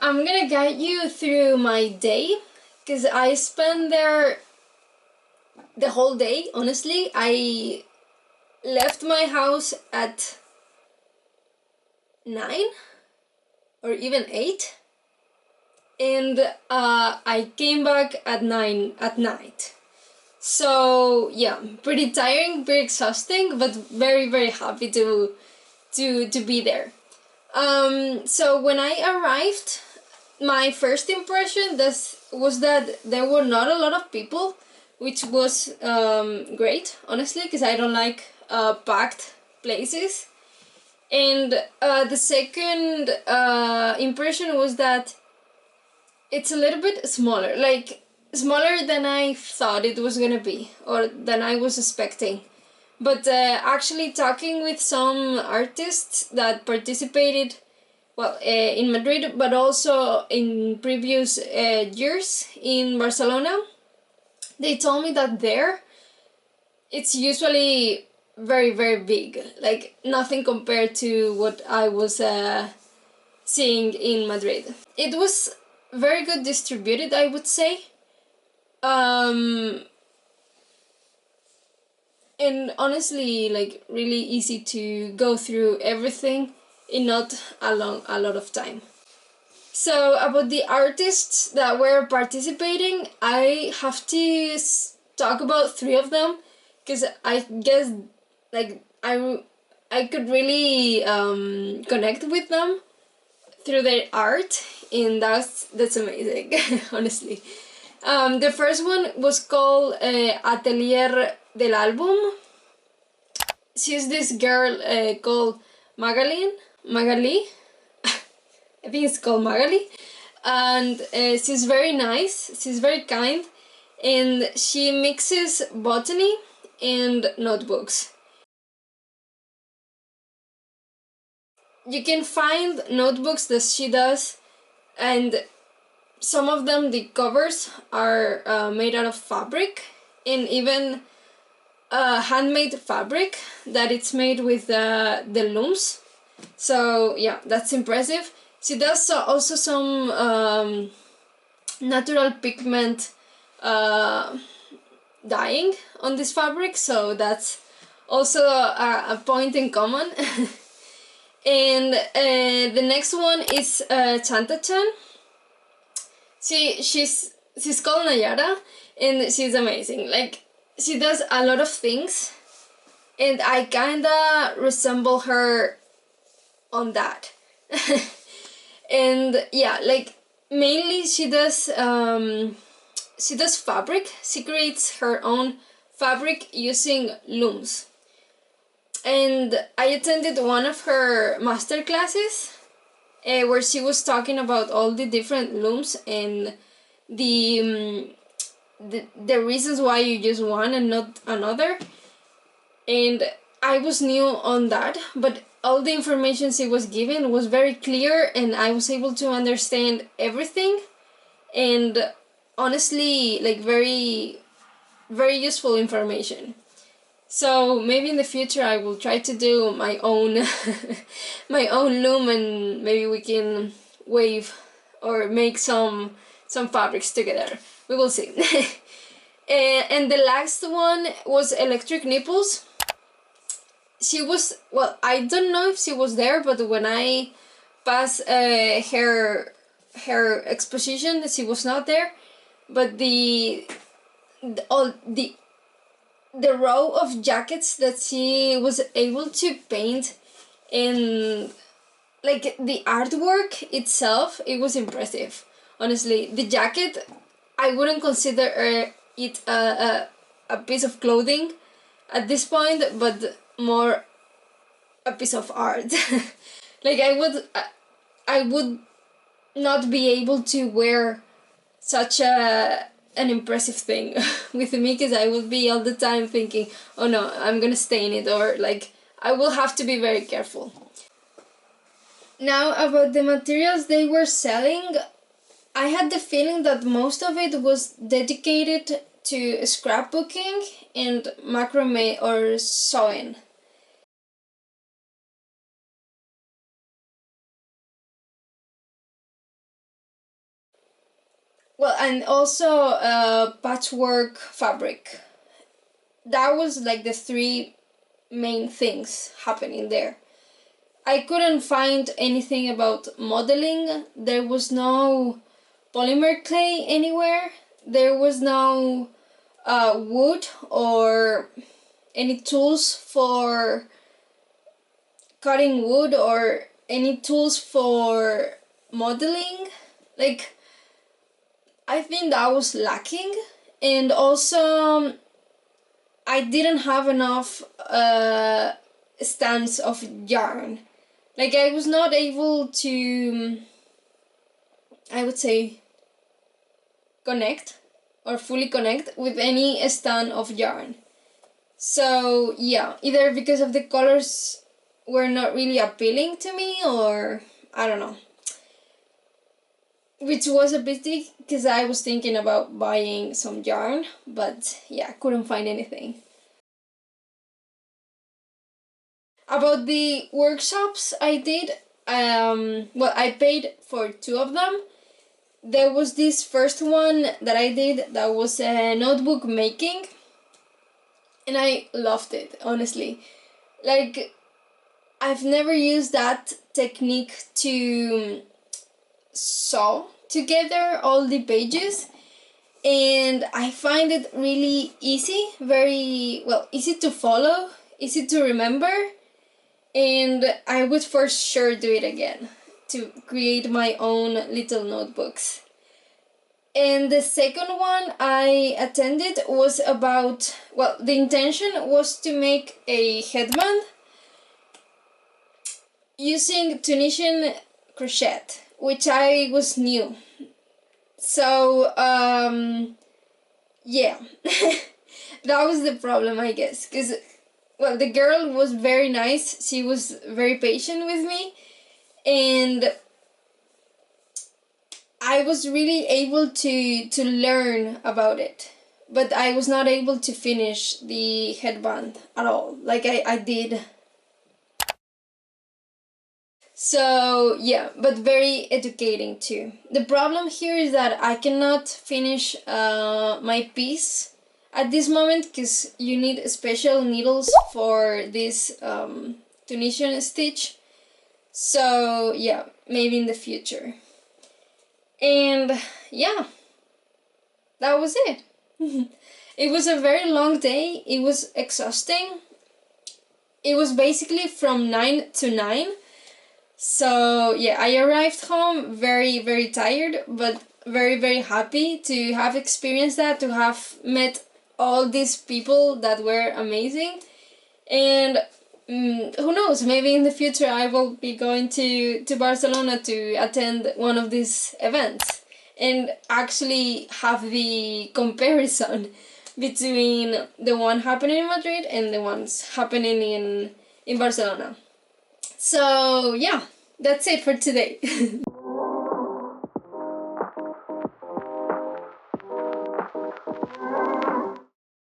I'm gonna guide you through my day, because I spent there the whole day, honestly. I left my house at 9 or even 8, and I came back at 9 at night. So yeah, pretty tiring, pretty exhausting, but very, very happy to be there. So when I arrived, my first impression was that there were not a lot of people, which was great, honestly, because I don't like packed places. And the second impression was that it's a little bit smaller, like smaller than I thought it was gonna be, or than I was expecting. But actually talking with some artists that participated, well, in Madrid, but also in previous years in Barcelona, they told me that there it's usually very, very big, like nothing compared to what I was seeing in Madrid. It was very good distributed, I would say. And honestly, like really easy to go through everything in not a lot of time. So about the artists that were participating, I have to talk about 3 of them, because I guess like I could really connect with them through their art, and that's amazing. Honestly. The first one was called Atelier del Album. She's this girl called Magali. I think it's called Magali. And she's very nice, she's very kind, and she mixes botany and notebooks. You can find notebooks that she does, and some of them, the covers are made out of fabric, and even handmade fabric that it's made with the looms. So yeah, that's impressive. She does also some natural pigment dyeing on this fabric, so that's also a point in common. And the next one is Chanta-chan. She's called Nayara, and she's amazing. Like, she does a lot of things, and I kinda resemble her on that. And yeah, like mainly she does fabric. She creates her own fabric using looms. And I attended one of her masterclasses where she was talking about all the different looms and the reasons why you use one and not another. And I was new on that, but all the information she was given was very clear, and I was able to understand everything. And honestly, like very, very useful information. So maybe in the future I will try to do my own my own loom, and maybe we can weave or make some fabrics together. We will see. And the last one was Electric Nipples. She was, well, I don't know if she was there, but when I passed her exposition, she was not there. But the row of jackets that she was able to paint, and like the artwork itself, it was impressive. Honestly, the jacket, I wouldn't consider it a piece of clothing at this point, but more a piece of art. Like I would not be able to wear such an impressive thing with me, because I would be all the time thinking, oh no, I'm gonna stain it, or like I will have to be very careful. Now about the materials they were selling, I had the feeling that most of it was dedicated to scrapbooking and macrame or sewing. well, and also patchwork fabric. That was like the three main things happening there. I couldn't find anything about modeling. There was no polymer clay anywhere. There was no wood or any tools for cutting wood or any tools for modeling. Like, I think that was lacking. And also, I didn't have enough stands of yarn. Like, I was not able to, I would say, connect or fully connect with any stand of yarn. So yeah, either because of the colors were not really appealing to me, or I don't know. Which was a pity because I was thinking about buying some yarn, but yeah, couldn't find anything. About the workshops I did, well, I paid for 2 of them. There was this first one that I did that was a notebook making, and I loved it, honestly. Like, I've never used that technique to sew together all the pages, and I find it really easy, very well, easy to follow, easy to remember, and I would for sure do it again to create my own little notebooks. And the second one I attended was about, well, the intention was to make a headband using Tunisian crochet, which I was new. So, yeah, that was the problem, I guess, because, well, the girl was very nice, she was very patient with me, and I was really able to learn about it, but I was not able to finish the headband at all, like I did. So yeah, but very educating too. The problem here is that I cannot finish my piece at this moment because you need special needles for this Tunisian stitch. So yeah, maybe in the future. And yeah, that was it. It was a very long day. It was exhausting. It was basically from 9 to 9. So yeah, I arrived home very, very tired, but very, very happy to have experienced that, to have met all these people that were amazing. And who knows, maybe in the future I will be going to Barcelona to attend one of these events and actually have the comparison between the one happening in Madrid and the ones happening in Barcelona. So yeah, that's it for today.